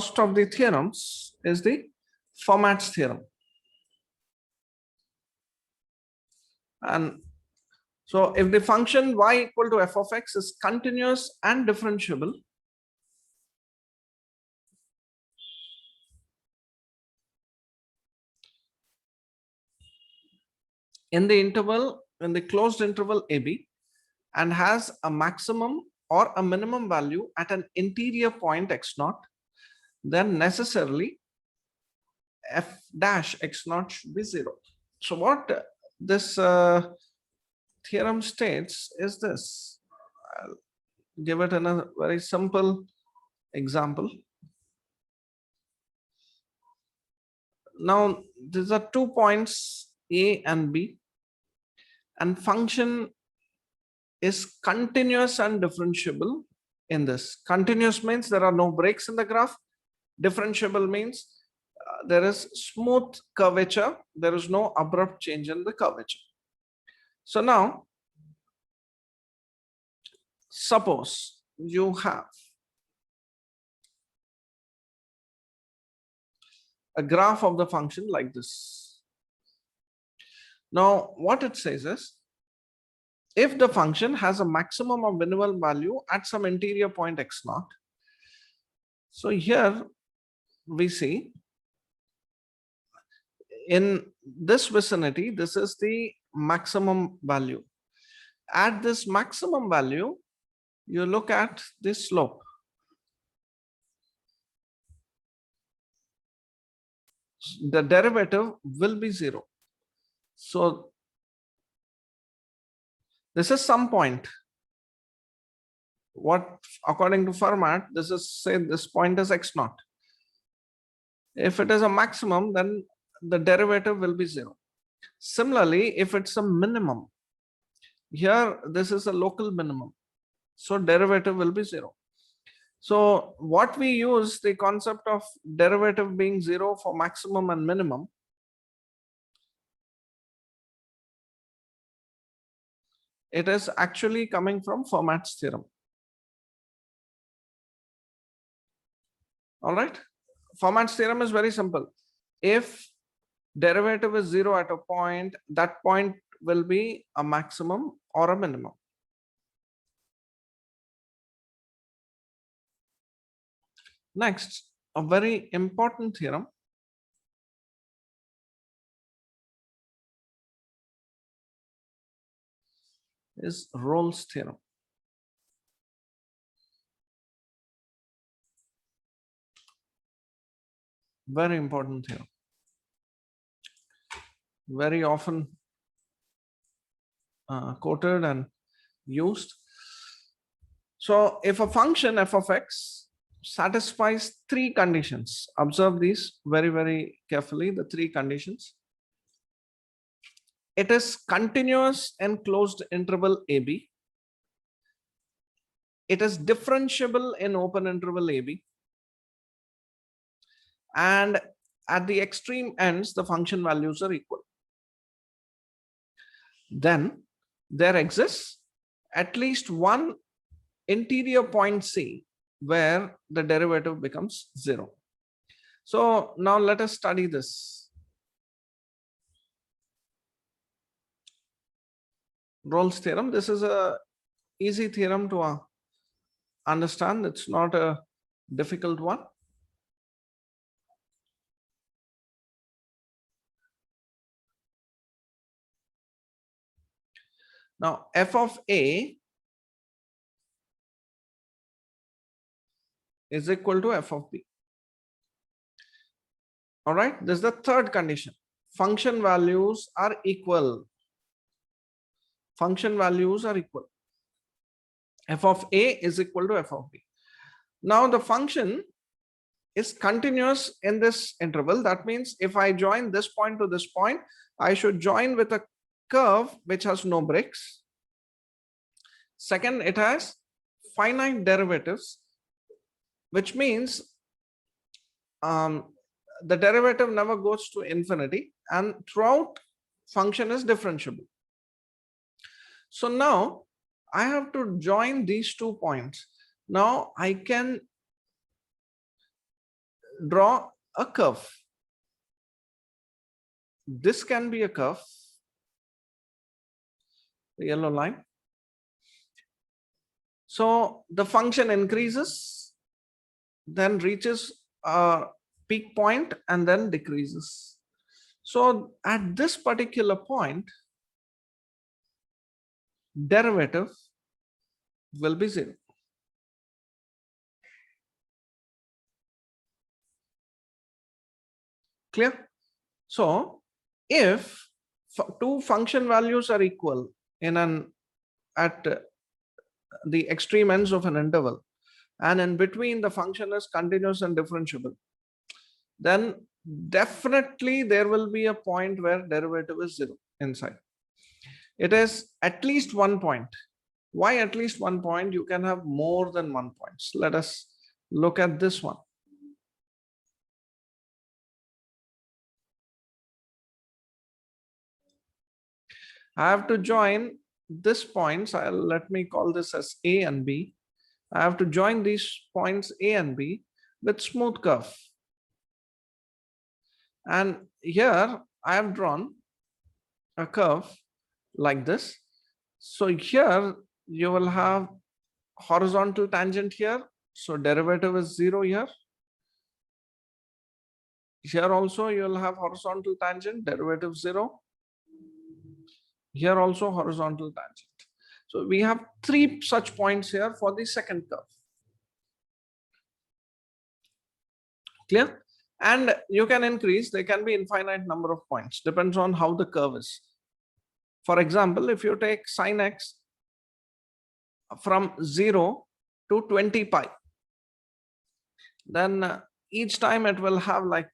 first of the theorems is the Fermat's theorem. And so if the function y equal to f of x is continuous and differentiable, in the closed interval AB, and has a maximum or a minimum value at an interior point x naught, then necessarily f dash x naught should be 0. So what this theorem states is this. I'll give it in a very simple example. Now these are 2 points A and B, and function is continuous and differentiable in this. Continuous means there are no breaks in the graph. Differentiable means there is smooth curvature. There is no abrupt change in the curvature. So now, suppose you have a graph of the function like this. Now, what it says is, if the function has a maximum or minimum value at some interior point x naught, so here we see in this vicinity, this is the maximum value. At this maximum value, you look at the slope. The derivative will be 0. So this is some point. What, according to Fermat, this is, say, this point is x naught. If it is a maximum, then the derivative will be 0. Similarly, if it's a minimum, here this is a local minimum, so derivative will be 0. So what we use the concept of derivative being 0 for maximum and minimum. It is actually coming from Fermat's theorem. All right. Fermat's theorem is very simple. If derivative is 0 at a point, that point will be a maximum or a minimum. Next, a very important theorem is Rolle's theorem. Very important theorem. Very often quoted and used. So if a function f of x satisfies 3 conditions, observe these very, very carefully, the 3 conditions. It is continuous in closed interval AB. It is differentiable in open interval AB. And at the extreme ends, the function values are equal. Then there exists at least one interior point C where the derivative becomes 0. So now let us study this. Rolle's theorem. This is a easy theorem to understand. It's not a difficult one. Now f of A is equal to f of B. All right, this is the third condition. Function values are equal. Function values are equal. F of A is equal to f of B. Now the function is continuous in this interval. That means if I join this point to this point, I should join with a curve which has no breaks. Second, it has finite derivatives, which means the derivative never goes to infinity, and throughout function is differentiable. So now I have to join these 2 points. Now I can draw a curve. This can be a curve, the yellow line. So the function increases, then reaches a peak point and then decreases. So at this particular point, derivative will be 0. Clear? So if two function values are equal in an at the extreme ends of an interval, and in between the function is continuous and differentiable, then definitely there will be a point where derivative is 0 inside. It is at least 1 point. Why at least 1 point? You can have more than 1 points. Let us look at this one. I have to join this points. Let me call this as A and B. I have to join these points A and B with smooth curve. And here I have drawn a curve like this. So here you will have horizontal tangent here. So derivative is 0 here. Here also you will have horizontal tangent, derivative 0. Here also horizontal tangent. So we have 3 such points here for the second curve. Clear? And you can increase, there can be infinite number of points, depends on how the curve is. For example, if you take sine x from 0 to 20 pi, then each time it will have like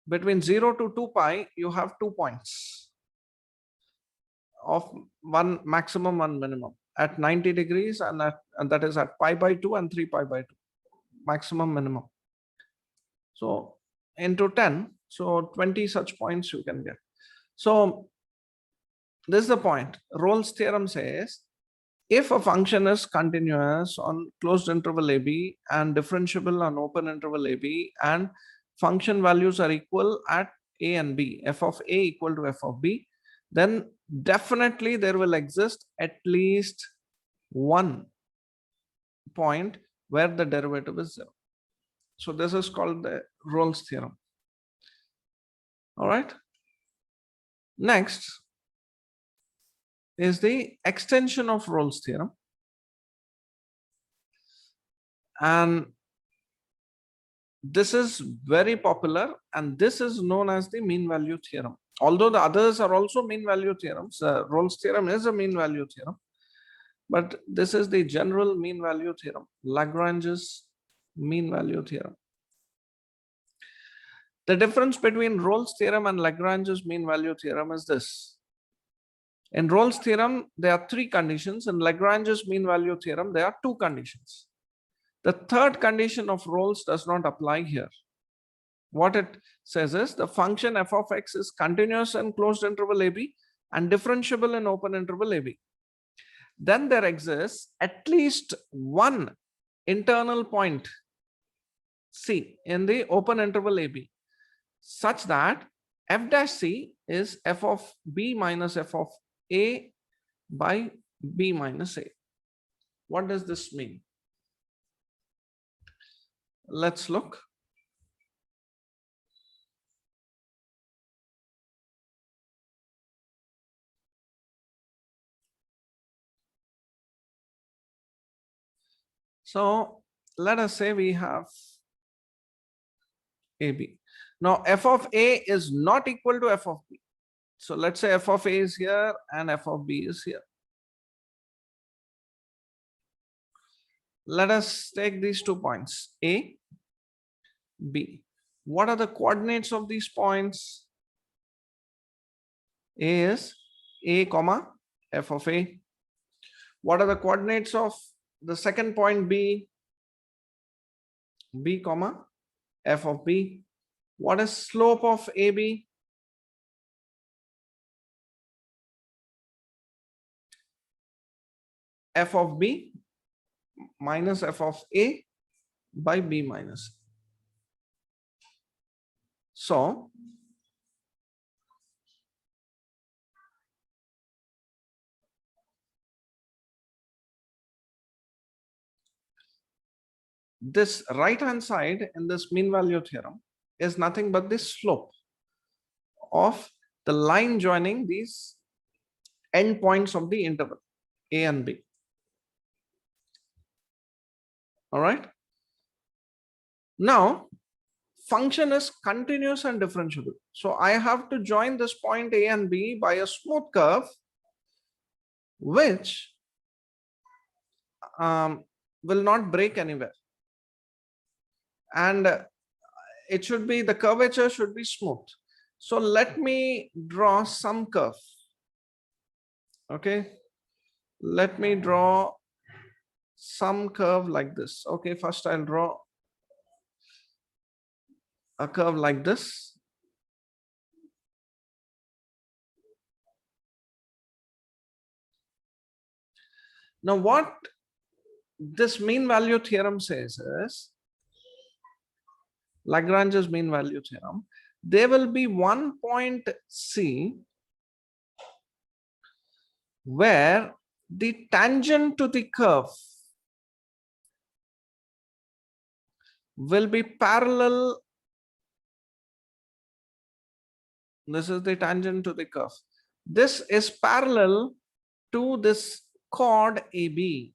between 0 to 2 pi, you have 2 points of one maximum, one minimum at 90 degrees, and that is at pi by 2 and 3 pi by 2, maximum, minimum. So into 10, so 20 such points you can get. So this is the point. Rolle's theorem says if a function is continuous on closed interval AB and differentiable on open interval AB, and function values are equal at A and B, f of A equal to f of B, then definitely there will exist at least 1 point where the derivative is 0. So this is called the Rolle's theorem. All right. Next is the extension of Rolle's theorem. And this is very popular, and this is known as the mean value theorem. Although the others are also mean value theorems, Rolle's theorem is a mean value theorem, but this is the general mean value theorem, Lagrange's mean value theorem. The difference between Rolle's theorem and Lagrange's mean value theorem is this. In Rolle's theorem, there are 3 conditions. In Lagrange's mean value theorem, there are 2 conditions. The third condition of Rolle's does not apply here. What it says is the function f of x is continuous in closed interval AB and differentiable in open interval AB. Then there exists at least 1 internal point C in the open interval AB, such that f dash C is f of B minus f of A by B minus A. What does this mean? Let's look. So let us say we have AB. Now f of A is not equal to f of B. So let's say f of A is here and f of B is here. Let us take these 2 points, A, B. What are the coordinates of these points? A is A comma f of A. What are the coordinates of the second point B? B comma f of B. What is slope of AB? F of B minus f of A by B minus A. So this right hand side in this mean value theorem is nothing but the slope of the line joining these endpoints of the interval A and B. All right. Now, function is continuous and differentiable. So I have to join this point A and B by a smooth curve, which will not break anywhere. And it should be, the curvature should be smooth. So let me draw some curve. Okay. Let me draw some curve like this. Okay. First I'll draw a curve like this. Now what this mean value theorem says is, Lagrange's mean value theorem, there will be one point C where the tangent to the curve will be parallel. This is the tangent to the curve. This is parallel to this chord AB.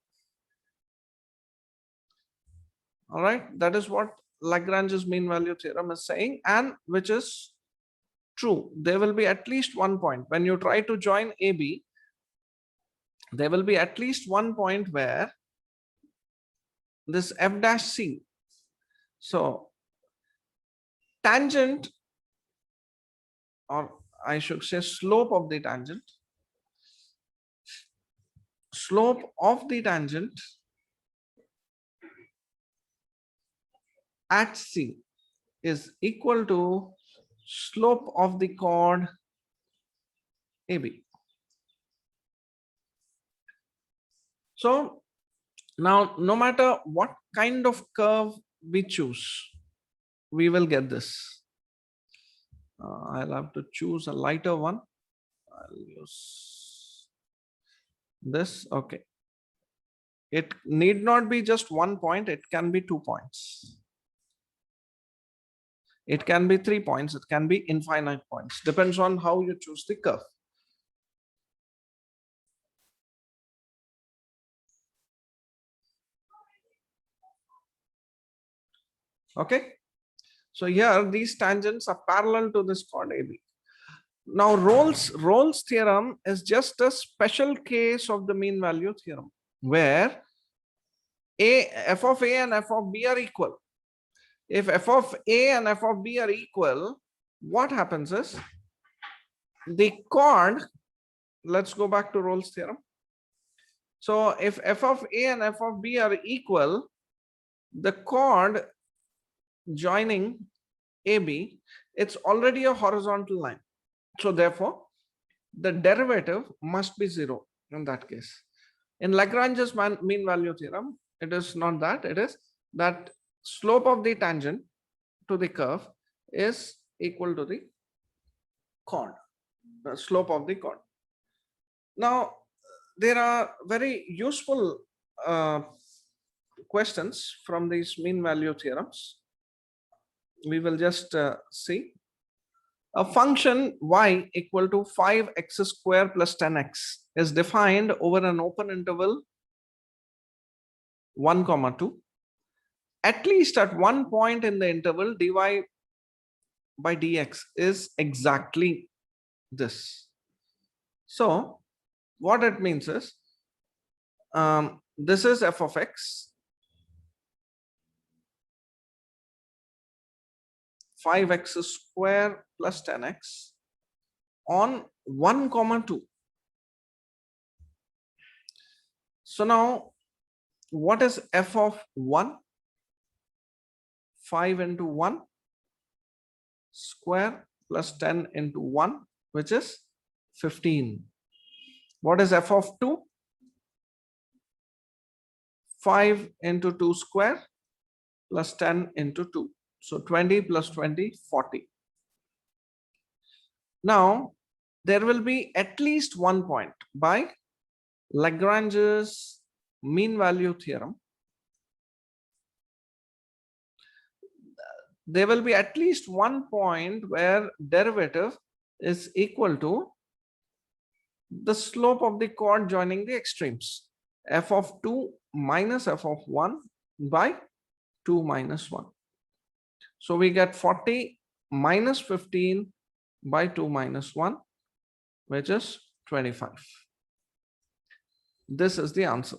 All right, that is what Lagrange's mean value theorem is saying, and which is true. There will be at least one point when you try to join AB. There will be at least one point where this f dash c, so tangent, or I should say slope of the tangent, at C is equal to slope of the chord AB. So now, no matter what kind of curve we choose, we will get this. I'll have to choose a lighter one. I'll use this. Okay. It need not be just one point. It can be 2 points. It can be 3 points. It can be infinite points. Depends on how you choose the curve. Okay. So here these tangents are parallel to this chord AB. Now Rolle's theorem is just a special case of the mean value theorem, where f of A and f of B are equal. If f of A and f of B are equal, what happens is the chord, let's go back to Rolle's theorem. So if f of A and f of B are equal, the chord joining AB, it's already a horizontal line. So therefore, the derivative must be 0 in that case. In Lagrange's mean value theorem, it is not that. It is that slope of the tangent to the curve is equal to the chord, the slope of the chord. Now, there are very useful questions from these mean value theorems. We will just see. A function y equal to 5x square plus 10x is defined over an open interval 1, 2. At least at one point in the interval, dy by dx is exactly this. So what it means is, this is f of x, 5x square plus 10x on 1, 2. So now, what is f of 1? 5 into 1 square plus 10 into 1, which is 15. What is f of 2? 5 into 2 square plus 10 into 2. So 20 plus 20, 40. Now, there will be at least 1 point by Lagrange's mean value theorem. There will be at least 1 point where derivative is equal to the slope of the chord joining the extremes, f of 2 minus f of 1 by 2 minus 1. So we get 40 minus 15 by 2 minus 1, which is 25. This is the answer.